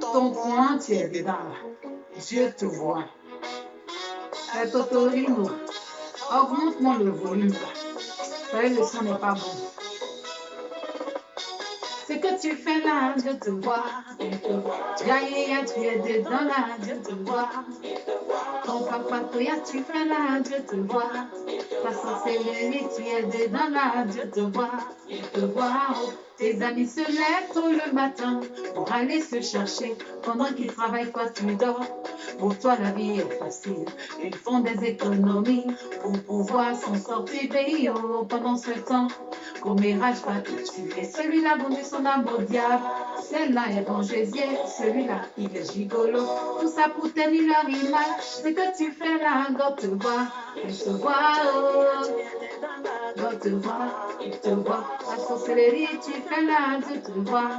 Ton coin, tu es dedans. Dieu te voit. Totorino, augmente-moi le volume. Le son n'est pas bon. Ce que tu fais là, Dieu te voit. Jaïa, tu es dedans là, Dieu te voit. Ton papa, tu fais là, Dieu te voit. Ta sorcellerie, tu es dedans là, Dieu te voit. Il te voit. Tes amis se lèvent tôt le matin pour aller se chercher. Pendant qu'ils travaillent, toi tu dors. Pour toi, la vie est facile. Ils font des économies pour pouvoir s'en sortir. Pendant ce temps, commérage va te tuer. Celui-là vendu son âme au diable. Celle-là est vengésier. Celui-là, il est gigolo. Tout ça pour tenir leur image. Ce que tu fais là, God te voit. Il te voit. God te voit. Il te voit. La sorcellerie, tu fais là, Dieu te voit.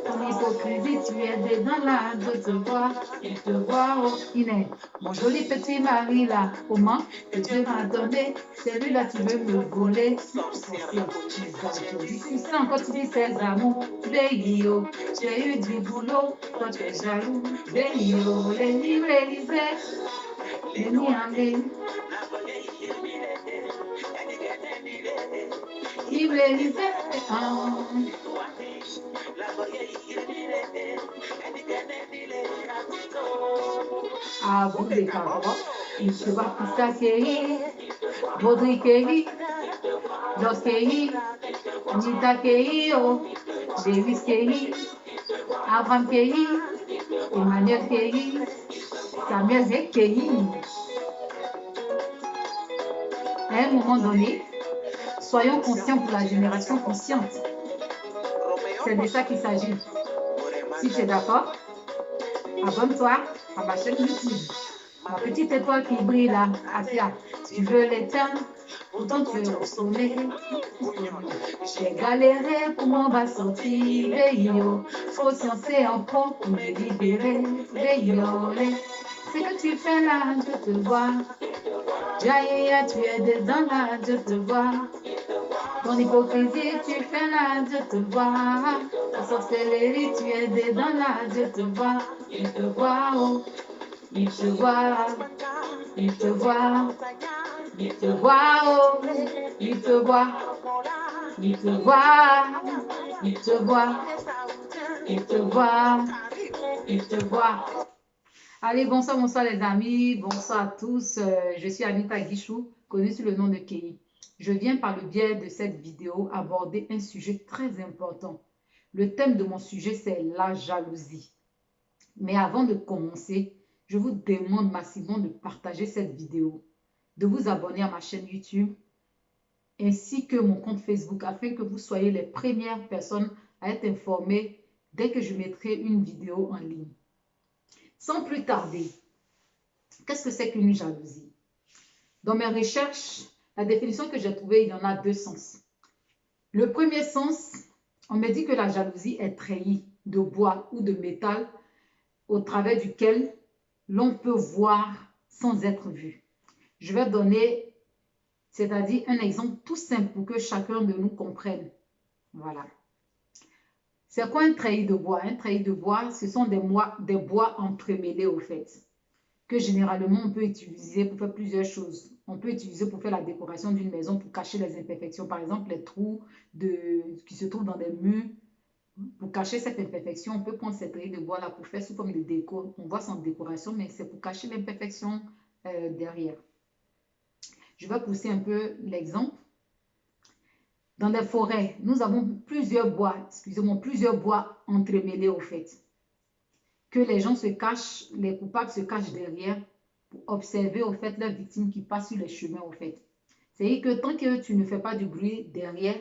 Ton hypocrisie, tu es dedans là, Dieu te voit. Il te voit. Oh, Iné, mon joli petit mari là, comment que Dieu m'a donné. Celui-là, tu veux me voler. Tu sais encore, tu dis ses amours. Béio, j'ai eu du boulot. Toi, tu es jaloux. Béio, les livres, les niamés. À bout des carottes, il se va pour sa kéhi, Baudry kéhi, Jos kéhi, Nita kéhi, Davis kéhi, Avram kéhi, Emmanuel kéhi, Samuel Zek kéhi. À un moment donné, soyons conscients pour la génération consciente. C'est de ça qu'il s'agit. Si tu es d'accord, abonne-toi à ma chaîne YouTube. Ma petite étoile qui brille là, Asia, tu veux l'éteindre, pourtant tu es au sommet. J'ai galéré pour m'en va sortir, faut sciencer en pro pour me libérer. Ce que tu fais là, je te vois. Jaïa, tu es dedans là, je te vois. Ton hypocrisie, tu fais là, Dieu te voit. Ta sorcellerie, tu es dedans là, Dieu te voit. Il te voit, oh. Il te voit. Il te voit. Il te voit, oh. Il te voit. Il te voit. Il te voit. Il te voit. Il te voit. Allez, bonsoir, bonsoir les amis. Bonsoir à tous. Je suis Anita Guichou, connue sous le nom de Kéhi. Je viens par le biais de cette vidéo aborder un sujet très important. Le thème de mon sujet, c'est la jalousie. Mais avant de commencer, je vous demande massivement de partager cette vidéo, de vous abonner à ma chaîne YouTube, ainsi que mon compte Facebook, afin que vous soyez les premières personnes à être informées dès que je mettrai une vidéo en ligne. Sans plus tarder, qu'est-ce que c'est qu'une jalousie? Dans mes recherches, la définition que j'ai trouvée, il y en a deux sens. Le premier sens, on me dit que la jalousie est treillis de bois ou de métal au travers duquel l'on peut voir sans être vu. Je vais donner, c'est-à-dire un exemple tout simple pour que chacun de nous comprenne. Voilà. C'est quoi un treillis de bois? Un treillis de bois, ce sont des bois entremêlés au fait, que généralement on peut utiliser pour faire plusieurs choses. On peut utiliser pour faire la décoration d'une maison, pour cacher les imperfections. Par exemple, les trous qui se trouvent dans des murs. Pour cacher cette imperfection, on peut prendre cette treillis de bois là pour faire sous forme de déco. On voit sans décoration, mais c'est pour cacher l'imperfection derrière. Je vais pousser un peu l'exemple. Dans des forêts, nous avons plusieurs bois entremêlés au fait. Que les gens se cachent, les coupables se cachent derrière pour observer au fait leurs victimes qui passent sur les chemins au fait. C'est-à-dire que tant que tu ne fais pas du bruit derrière,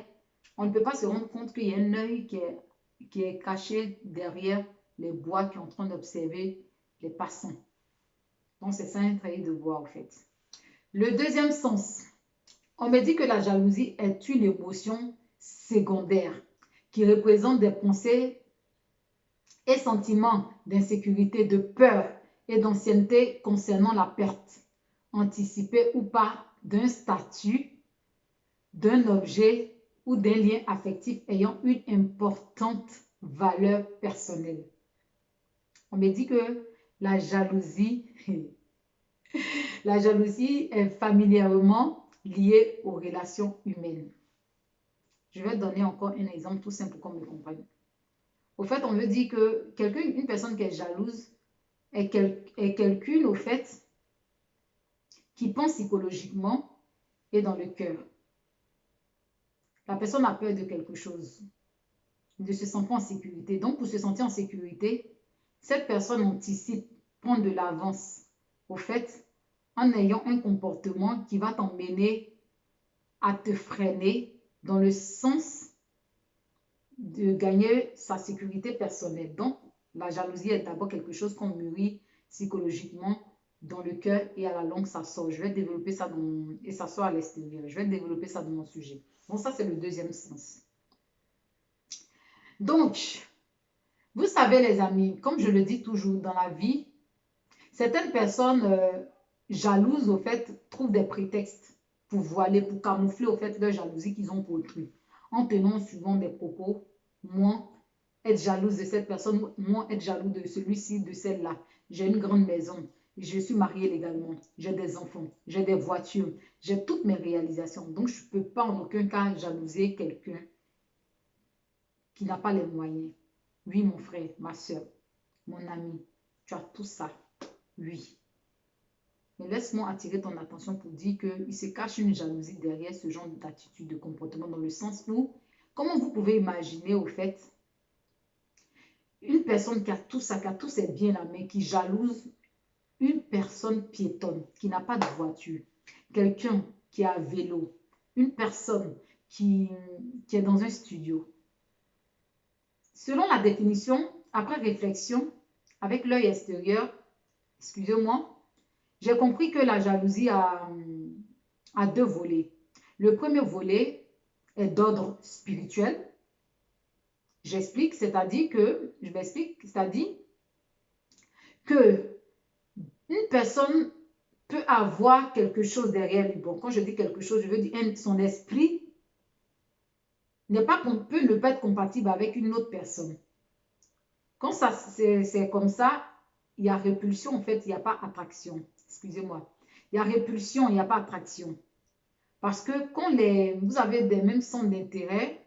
on ne peut pas se rendre compte qu'il y a un œil qui est caché derrière les bois qui est en train d'observer les passants. Donc c'est ça un treillis de bois en fait. Le deuxième sens, on me dit que la jalousie est une émotion secondaire qui représente des pensées et sentiments d'insécurité, de peur et d'ancienneté concernant la perte, anticipée ou pas, d'un statut, d'un objet ou d'un lien affectif ayant une importante valeur personnelle. On me dit que la jalousie, la jalousie est familièrement liée aux relations humaines. Je vais donner encore un exemple tout simple pour qu'on me comprenne. Au fait, on me dit que une personne qui est jalouse est quelqu'un, au fait, qui pense psychologiquement et dans le cœur. La personne a peur de quelque chose, de se sentir en sécurité. Donc, pour se sentir en sécurité, cette personne anticipe, prend de l'avance, au fait, en ayant un comportement qui va t'emmener à te freiner dans le sens de gagner sa sécurité personnelle. Donc, la jalousie est d'abord quelque chose qu'on mûrit psychologiquement dans le cœur et à la longue, ça sort. Je vais développer ça et ça sort à l'extérieur. Je vais développer ça dans mon sujet. Bon, ça, c'est le deuxième sens. Donc, vous savez, les amis, comme je le dis toujours dans la vie, certaines personnes jalouses, au fait, trouvent des prétextes pour voiler, pour camoufler, au fait, leur jalousie qu'ils ont pour autrui. En tenant souvent des propos, moi, être jalouse de cette personne, moi, être jaloux de celui-ci, de celle-là. J'ai une grande maison, je suis mariée légalement, j'ai des enfants, j'ai des voitures, j'ai toutes mes réalisations. Donc, je ne peux pas en aucun cas jalouser quelqu'un qui n'a pas les moyens. Oui, mon frère, ma soeur, mon ami, tu as tout ça. Oui. Mais laisse-moi attirer ton attention pour dire qu'il se cache une jalousie derrière ce genre d'attitude, de comportement, dans le sens où, comment vous pouvez imaginer, au fait, une personne qui a tout ça, qui a tous ses biens là, mais qui jalouse une personne piétonne, qui n'a pas de voiture, quelqu'un qui a un vélo, une personne qui est dans un studio. Selon la définition, après réflexion, avec l'œil extérieur, excusez-moi, j'ai compris que la jalousie a deux volets. Le premier volet est d'ordre spirituel. J'explique, c'est-à-dire que, je m'explique, c'est-à-dire que une personne peut avoir quelque chose derrière lui. Bon, quand je dis quelque chose, je veux dire son esprit peut ne pas être compatible avec une autre personne. Quand c'est comme ça, il y a répulsion, en fait, il n'y a pas attraction. Excusez-moi. Il y a répulsion, il n'y a pas attraction. Parce que quand vous avez des mêmes centres d'intérêt,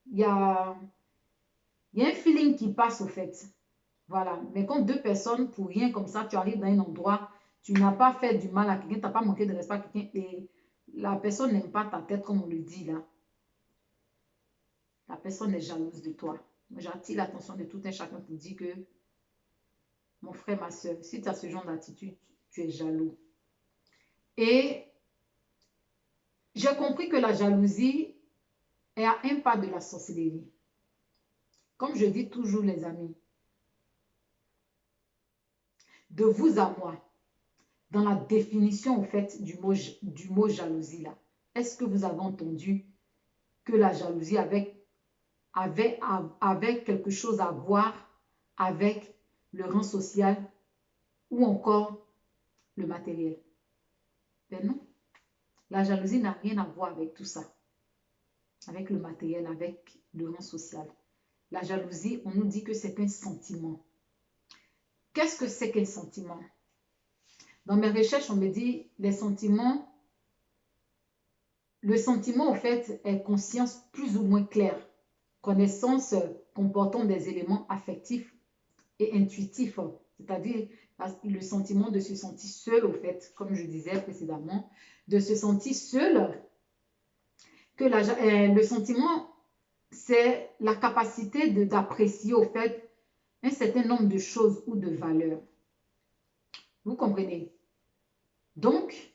il y a un feeling qui passe, au fait. Voilà. Mais quand deux personnes, pour rien comme ça, tu arrives dans un endroit, tu n'as pas fait du mal à quelqu'un, tu n'as pas manqué de respect à quelqu'un et la personne n'aime pas ta tête, comme on le dit là. La personne est jalouse de toi. J'attire l'attention de tout un chacun pour dire que, mon frère, ma soeur, si tu as ce genre d'attitude, tu es jaloux. Et j'ai compris que la jalousie est à un pas de la sorcellerie. Comme je dis toujours, les amis, de vous à moi, dans la définition, au fait, du mot jalousie là, est-ce que vous avez entendu que la jalousie avait quelque chose à voir avec le rang social ou encore le matériel? Ben non. La jalousie n'a rien à voir avec tout ça, avec le matériel, avec le rang social. La jalousie, on nous dit que c'est un sentiment. Qu'est-ce que c'est qu'un sentiment? Dans mes recherches, on me dit les sentiments. Le sentiment, en fait, est conscience plus ou moins claire, connaissance comportant des éléments affectifs et intuitifs, c'est-à-dire le sentiment de se sentir seul, au fait, comme je disais précédemment, de se sentir seul, que le sentiment, c'est la capacité d'apprécier, au fait, un certain nombre de choses ou de valeurs. Vous comprenez? Donc,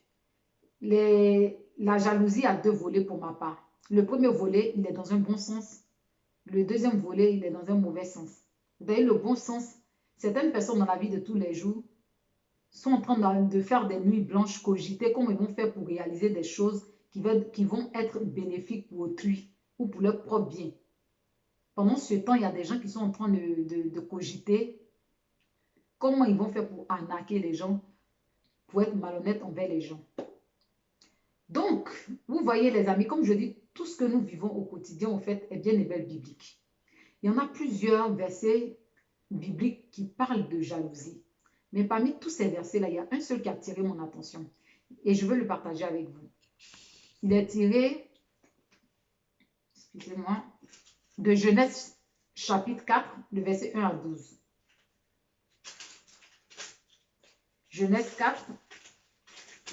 la jalousie a deux volets pour ma part. Le premier volet, il est dans un bon sens. Le deuxième volet, il est dans un mauvais sens. D'ailleurs, le bon sens, certaines personnes dans la vie de tous les jours sont en train de faire des nuits blanches, cogiter comment ils vont faire pour réaliser des choses qui vont être bénéfiques pour autrui ou pour leur propre bien. Pendant ce temps, il y a des gens qui sont en train de cogiter comment ils vont faire pour arnaquer les gens, pour être malhonnêtes envers les gens. Donc, vous voyez les amis, comme je dis tout ce que nous vivons au quotidien, en fait, est bien et belle biblique. Il y en a plusieurs versets bibliques qui parlent de jalousie. Mais parmi tous ces versets-là, il y a un seul qui a attiré mon attention. Et je veux le partager avec vous. Il est tiré, excusez-moi, de Genèse chapitre 4, le verset 1 à 12. Genèse 4,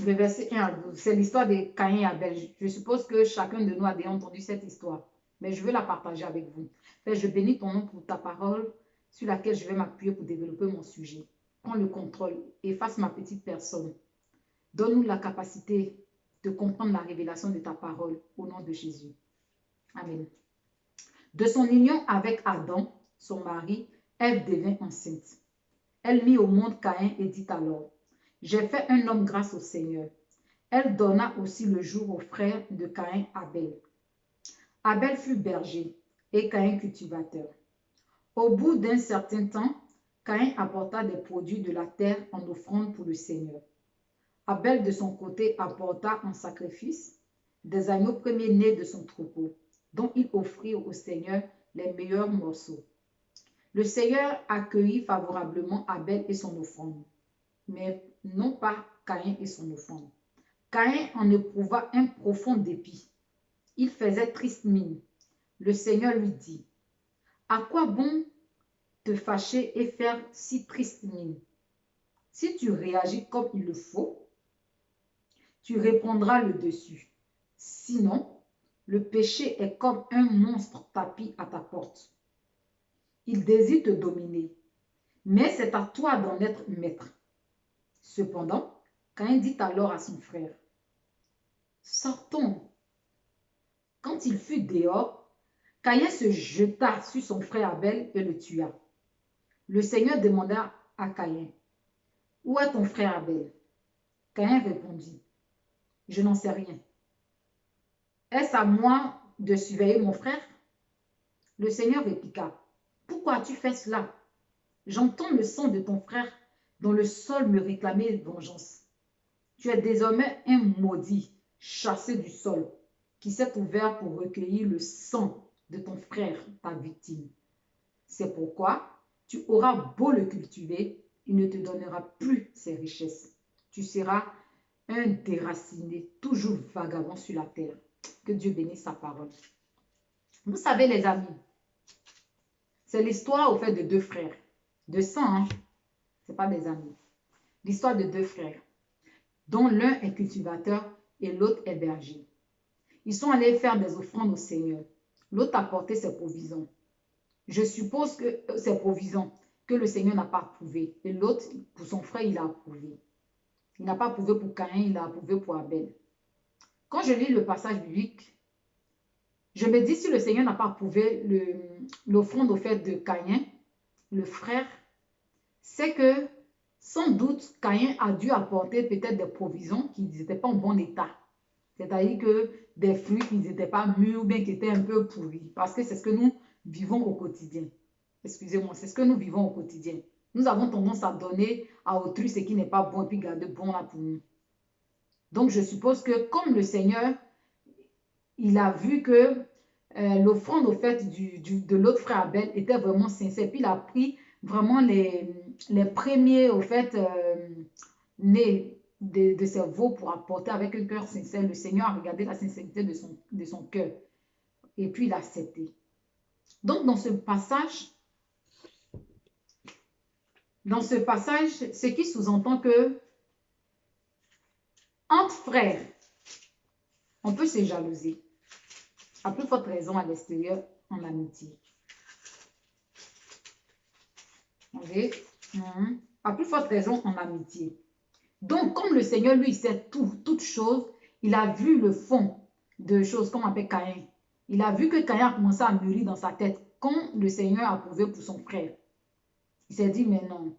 le verset 1 à 12. C'est l'histoire de Caïn et Abel. Je suppose que chacun de nous a déjà entendu cette histoire. Mais je veux la partager avec vous. Père, je bénis ton nom pour ta parole sur laquelle je vais m'appuyer pour développer mon sujet. Prends le contrôle, efface ma petite personne. Donne-nous la capacité de comprendre la révélation de ta parole au nom de Jésus. Amen. De son union avec Adam, son mari, Ève devint enceinte. Elle mit au monde Caïn et dit alors, « J'ai fait un homme grâce au Seigneur. » Elle donna aussi le jour au frère de Caïn, Abel. Abel fut berger et Caïn cultivateur. Au bout d'un certain temps, Caïn apporta des produits de la terre en offrande pour le Seigneur. Abel, de son côté, apporta en sacrifice des agneaux premiers-nés de son troupeau, dont il offrit au Seigneur les meilleurs morceaux. Le Seigneur accueillit favorablement Abel et son offrande, mais non pas Caïn et son offrande. Caïn en éprouva un profond dépit. Il faisait triste mine. Le Seigneur lui dit, « À quoi bon te fâcher et faire si triste mine? Si tu réagis comme il le faut, tu reprendras le dessus. Sinon, le péché est comme un monstre tapi à ta porte. Il désire te dominer, mais c'est à toi d'en être maître. » Cependant, Caïn dit alors à son frère, « Sortons. » Quand il fut dehors, Caïn se jeta sur son frère Abel et le tua. Le Seigneur demanda à Caïn, « Où est ton frère Abel? » Caïn répondit, « Je n'en sais rien. Est-ce à moi de surveiller mon frère? » Le Seigneur répliqua, « Pourquoi as-tu fait cela? J'entends le sang de ton frère dans le sol me réclamer vengeance. Tu es désormais un maudit, chassé du sol, qui s'est ouvert pour recueillir le sang de ton frère, ta victime. C'est pourquoi tu auras beau le cultiver, il ne te donnera plus ses richesses. Tu seras un déraciné, toujours vagabond sur la terre. » Que Dieu bénisse sa parole. Vous savez, les amis, c'est l'histoire au fait de deux frères. De sang, hein? Ce n'est pas des amis. L'histoire de deux frères, dont l'un est cultivateur et l'autre est berger. Ils sont allés faire des offrandes au Seigneur. L'autre a apporté ses provisions. Je suppose que ses provisions que le Seigneur n'a pas approuvé. Et l'autre, pour son frère, il a approuvé. Il n'a pas approuvé pour Caïn, il a approuvé pour Abel. Quand je lis le passage biblique, je me dis si le Seigneur n'a pas approuvé l'offrande au fait de Caïn, le frère, c'est que sans doute Caïn a dû apporter peut-être des provisions qui n'étaient pas en bon état. C'est-à-dire que des fruits qui n'étaient pas mûrs ou bien qui étaient un peu pourris. Parce que c'est ce que nous vivons au quotidien. Excusez-moi, c'est ce que nous vivons au quotidien. Nous avons tendance à donner à autrui ce qui n'est pas bon et puis garder bon là pour nous. Donc je suppose que comme le Seigneur, il a vu que l'offrande au fait de l'autre frère Abel était vraiment sincère. Puis il a pris vraiment les premiers au fait nés de ses veaux pour apporter avec un cœur sincère. Le Seigneur a regardé la sincérité de son cœur. Et puis il a accepté. Donc dans ce passage, ce qui sous-entend que entre frères, on peut se jalouser. À plus forte raison à l'extérieur, en amitié. Okay? À plus forte raison en amitié. Donc, comme le Seigneur, lui, sait toutes choses, il a vu le fond de choses, comme on appelle Caïn. Il a vu que Caïn a commencé à mûrir dans sa tête quand le Seigneur a approuvé pour son frère. Il s'est dit, mais non,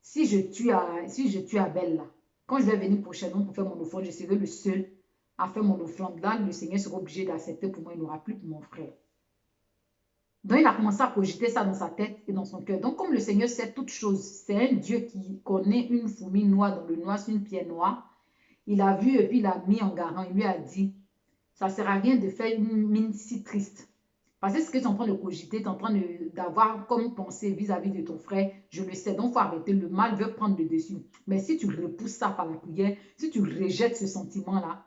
si je tue Abel là, quand je vais venir prochainement pour faire mon offrande, je serai le seul à faire mon offrande. Là, le Seigneur sera obligé d'accepter pour moi, il n'aura plus pour mon frère. Donc, il a commencé à cogiter ça dans sa tête et dans son cœur. Donc, comme le Seigneur sait toutes choses, c'est un Dieu qui connaît une fourmi noire dans le noir sur une pierre noire. Il a vu et puis il a mis en garant. Il lui a dit, ça ne sert à rien de faire une mine si triste. Parce que ce que tu es en train de cogiter, tu es en train d'avoir comme pensée vis-à-vis de ton frère, je le sais, donc il faut arrêter, le mal veut prendre le dessus. Mais si tu repousses ça par la prière, si tu rejettes ce sentiment-là,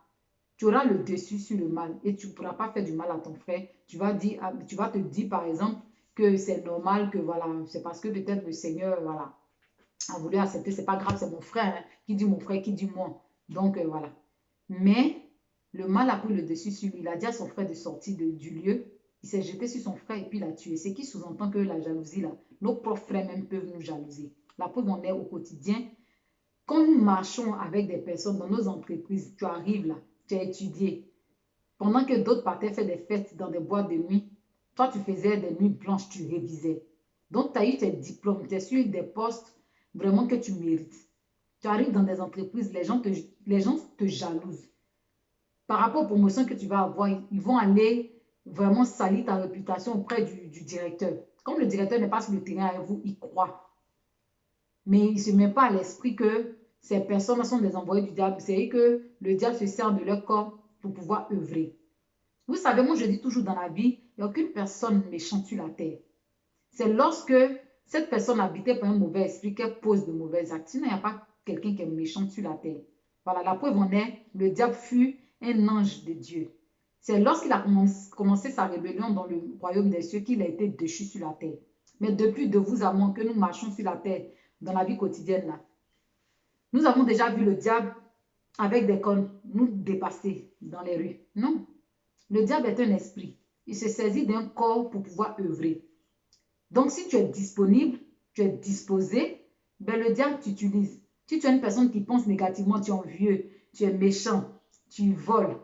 tu auras le dessus sur le mal et tu ne pourras pas faire du mal à ton frère. Tu vas te dire par exemple que c'est normal, que voilà, c'est parce que peut-être le Seigneur, voilà, a voulu accepter, c'est pas grave, c'est mon frère, hein, qui dit mon frère, qui dit moi. Donc voilà. Mais le mal a pris le dessus sur lui. Il a dit à son frère de sortir du lieu. Il s'est jeté sur son frère et puis il l'a tué. Ce qui sous-entend que la jalousie, là, nos propres frères même peuvent nous jalouser. La preuve en est au quotidien. Quand nous marchons avec des personnes dans nos entreprises, tu arrives là, tu as étudié. Pendant que d'autres partaient faire des fêtes dans des boîtes de nuit, toi tu faisais des nuits blanches, tu révisais. Donc tu as eu tes diplômes, tu es sur des postes vraiment que tu mérites. Tu arrives dans des entreprises, les gens te jalousent. Par rapport aux promotions que tu vas avoir, ils vont aller vraiment salir ta réputation auprès du directeur. Comme le directeur n'est pas sur le terrain avec vous, il croit. Mais il ne se met pas à l'esprit que ces personnes sont des envoyés du diable. C'est que le diable se sert de leur corps pour pouvoir œuvrer. Vous savez, moi je dis toujours dans la vie, il n'y a aucune personne méchante sur la terre. C'est lorsque cette personne habitée par un mauvais esprit qu'elle pose de mauvais actes. Sinon, il n'y a pas quelqu'un qui est méchant sur la terre. Voilà, la preuve en est, le diable fut un ange de Dieu. C'est lorsqu'il a commencé sa rébellion dans le royaume des cieux qu'il a été déchu sur la terre. Mais depuis de vous à moi que nous marchons sur la terre dans la vie quotidienne, là, nous avons déjà vu le diable avec des cornes nous dépasser dans les rues. Non, le diable est un esprit. Il se saisit d'un corps pour pouvoir œuvrer. Donc, si tu es disponible, tu es disposé, ben le diable t'utilise. Si tu es une personne qui pense négativement, tu es envieux, tu es méchant, tu voles,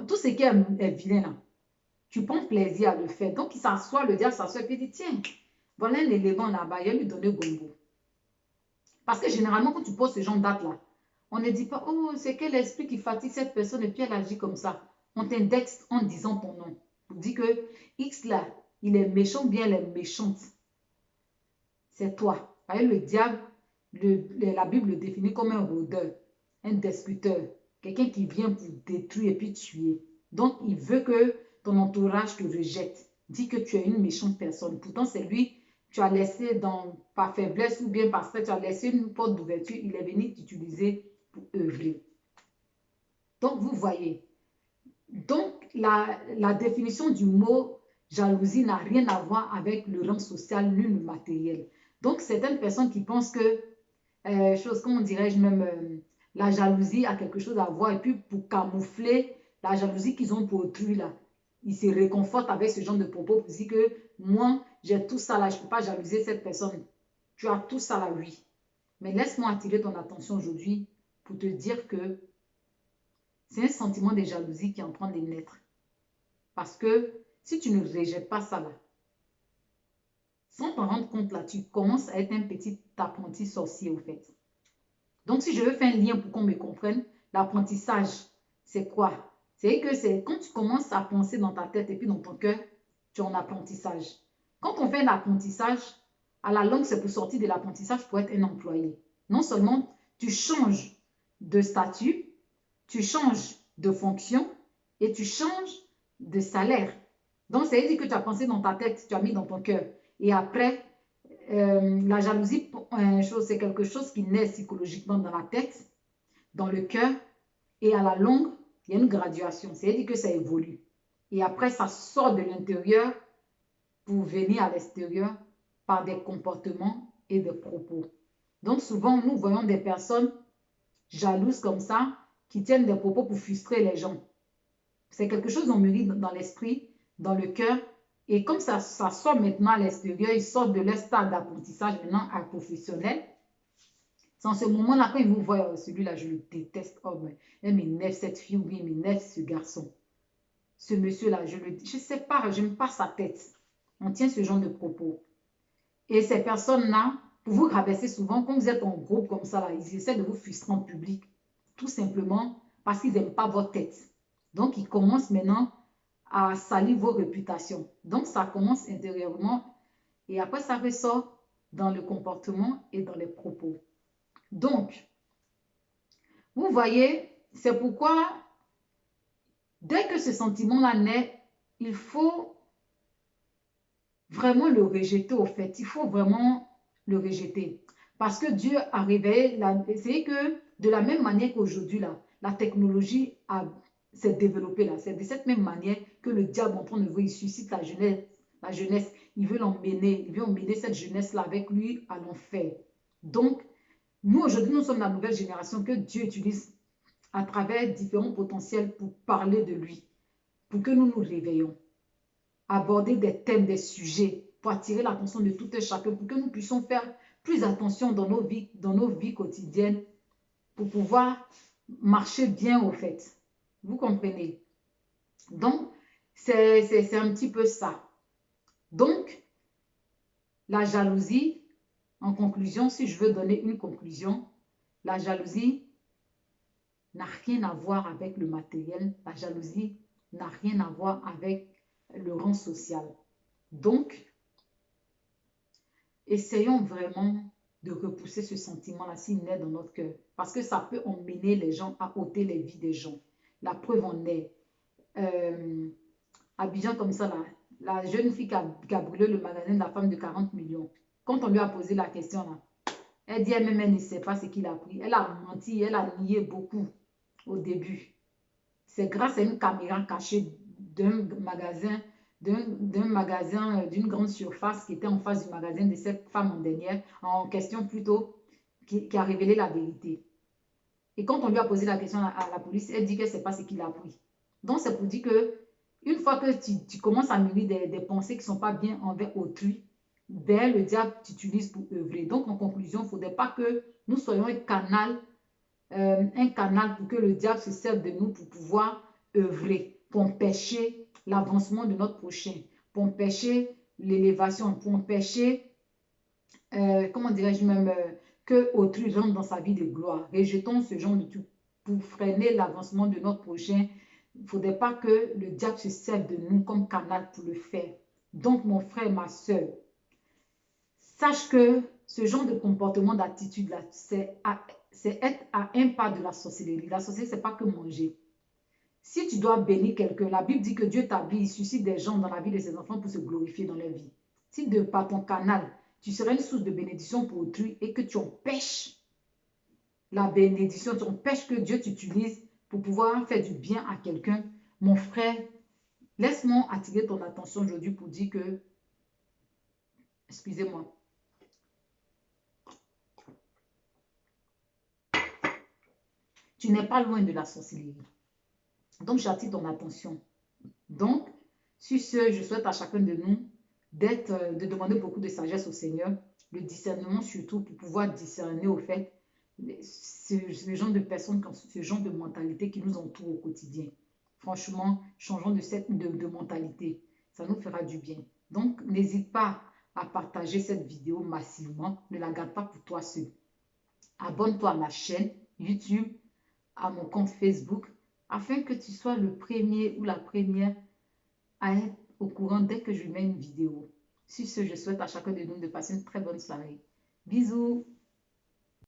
tout ce qui est vilain là, tu prends plaisir à le faire. Donc, il s'assoit, le diable s'assoit et puis il dit, tiens, voilà un élément là-bas, il va lui donner gombo. Parce que généralement, quand tu poses ce genre d'acte là, on ne dit pas, oh, c'est quel esprit qui fatigue cette personne et puis elle agit comme ça. On t'indexe en disant ton nom. On dit que X là, il est méchant ou bien elle est méchante. C'est toi. Voyez, le diable, la Bible le définit comme un rôdeur, un destructeur, quelqu'un qui vient pour détruire et puis tuer. Donc, il veut que ton entourage te rejette, dit que tu es une méchante personne. Pourtant, c'est lui, tu as laissé par faiblesse ou bien parce que tu as laissé une porte d'ouverture, il est venu t'utiliser pour œuvrer. Donc, vous voyez. Donc, la définition du mot jalousie n'a rien à voir avec le rang social ni le matériel. Donc, certaines personnes qui pensent que, comment dirais-je même, la jalousie a quelque chose à voir et puis pour camoufler la jalousie qu'ils ont pour autrui, là, ils se réconfortent avec ce genre de propos pour dire que moi, j'ai tout ça là, je ne peux pas jalouser cette personne. Tu as tout ça là, oui. Mais laisse-moi attirer ton attention aujourd'hui pour te dire que c'est un sentiment de jalousie qui est en train de naître. Parce que si tu ne rejettes pas ça là, sans t'en rendre compte là, tu commences à être un petit apprenti sorcier au fait. Donc si je veux faire un lien pour qu'on me comprenne, l'apprentissage, c'est quoi? C'est que c'est quand tu commences à penser dans ta tête et puis dans ton cœur, tu es en apprentissage. Quand on fait un apprentissage, à la longue, c'est pour sortir de l'apprentissage pour être un employé. Non seulement tu changes de statut, tu changes de fonction et tu changes de salaire. Donc, ça veut dire que tu as pensé dans ta tête, tu as mis dans ton cœur. Et après, la jalousie, c'est quelque chose qui naît psychologiquement dans la tête, dans le cœur, et à la longue, il y a une graduation. C'est-à-dire que ça évolue. Et après, ça sort de l'intérieur pour venir à l'extérieur par des comportements et des propos. Donc, souvent, nous voyons des personnes jalouses comme ça, qui tiennent des propos pour frustrer les gens. C'est quelque chose qu'on mûrit dans l'esprit, dans le cœur. Et comme ça sort maintenant à l'extérieur, ils sortent de leur stade d'apprentissage maintenant à professionnel. C'est en ce moment-là, quand ils vous voient, celui-là, je le déteste. Oh, mais elle m'énerve cette fille ou bien il m'énerve ce garçon. Ce monsieur-là, je ne sais pas, je n'aime pas sa tête. On tient ce genre de propos. Et ces personnes-là, pour vous rabaisser souvent, quand vous êtes en groupe comme ça, là, ils essaient de vous frustrer en public. Tout simplement parce qu'ils n'aiment pas votre tête. Donc, ils commencent maintenant à salir vos réputations. Donc, ça commence intérieurement et après, ça ressort dans le comportement et dans les propos. Donc, vous voyez, c'est pourquoi Dès que ce sentiment-là naît, il faut vraiment le rejeter au fait. Il faut vraiment le rejeter. Parce que Dieu a réveillé, c'est que de la même manière qu'aujourd'hui, là, la technologie s'est développée. Là. C'est de cette même manière que le diable en train de voir, il suscite la jeunesse. La jeunesse, il veut l'emmener, il veut emmener cette jeunesse-là avec lui à l'enfer. Donc, nous, aujourd'hui, nous sommes la nouvelle génération que Dieu utilise à travers différents potentiels pour parler de lui, pour que nous nous réveillons, aborder des thèmes, des sujets, pour attirer l'attention de tout un chacun, pour que nous puissions faire plus attention dans nos vies quotidiennes, pour pouvoir marcher bien au fait. Vous comprenez? Donc, c'est un petit peu ça. Donc, la jalousie, en conclusion, si je veux donner une conclusion, la jalousie n'a rien à voir avec le matériel. La jalousie n'a rien à voir avec le rang social. Donc, essayons vraiment de repousser ce sentiment-là s'il naît dans notre cœur. Parce que ça peut emmener les gens à ôter les vies des gens. La preuve en est. Abidjan comme ça, là, la jeune fille qui a brûlé le magasin de la femme de 40 millions. Quand on lui a posé la question, là, elle dit elle-même, elle ne sait pas ce qu'il a pris. Elle a menti, elle a nié beaucoup au début. C'est grâce à une caméra cachée d'un magasin, d'une grande surface qui était en face du magasin de cette femme en question plutôt, qui a révélé la vérité. Et quand on lui a posé la question à la police, elle dit qu'elle ne sait pas ce qu'il a pris. Donc c'est pour dire que une fois que tu commences à mûrir des pensées qui ne sont pas bien envers autrui, ben, le diable t'utilise pour œuvrer. Donc en conclusion, il ne faudrait pas que nous soyons un canal pour que le diable se serve de nous pour pouvoir œuvrer, pour empêcher l'avancement de notre prochain, pour empêcher l'élévation, pour empêcher, comment dirais-je même, que autrui rentre dans sa vie de gloire. Rejetons ce genre de truc pour freiner l'avancement de notre prochain. Il ne faudrait pas que le diable se serve de nous comme canal pour le faire. Donc, mon frère, ma soeur, sache que ce genre de comportement, d'attitude-là, c'est être à un pas de la sorcellerie. La sorcellerie, ce n'est pas que manger. Si tu dois bénir quelqu'un, la Bible dit que Dieu t'habille, il suscite des gens dans la vie de ses enfants pour se glorifier dans leur vie. Si de par ton canal, tu serais une source de bénédiction pour autrui et que tu empêches la bénédiction, tu empêches que Dieu t'utilise pour pouvoir faire du bien à quelqu'un, mon frère, laisse-moi attirer ton attention aujourd'hui pour dire que, excusez-moi, tu n'es pas loin de la sorcellerie. Donc, j'attire ton attention. Donc, sur ce, je souhaite à chacun de nous de demander beaucoup de sagesse au Seigneur, le discernement surtout pour pouvoir discerner au fait ce genre de personnes, ce genre de mentalité qui nous entoure au quotidien. Franchement, changeons de mentalité. Ça nous fera du bien. Donc, n'hésite pas à partager cette vidéo massivement. Ne la garde pas pour toi seul. Abonne-toi à ma chaîne YouTube, à mon compte Facebook, afin que tu sois le premier ou la première à être au courant dès que je mets une vidéo. Sur ce, je souhaite à chacun de nous de passer une très bonne soirée. Bisous!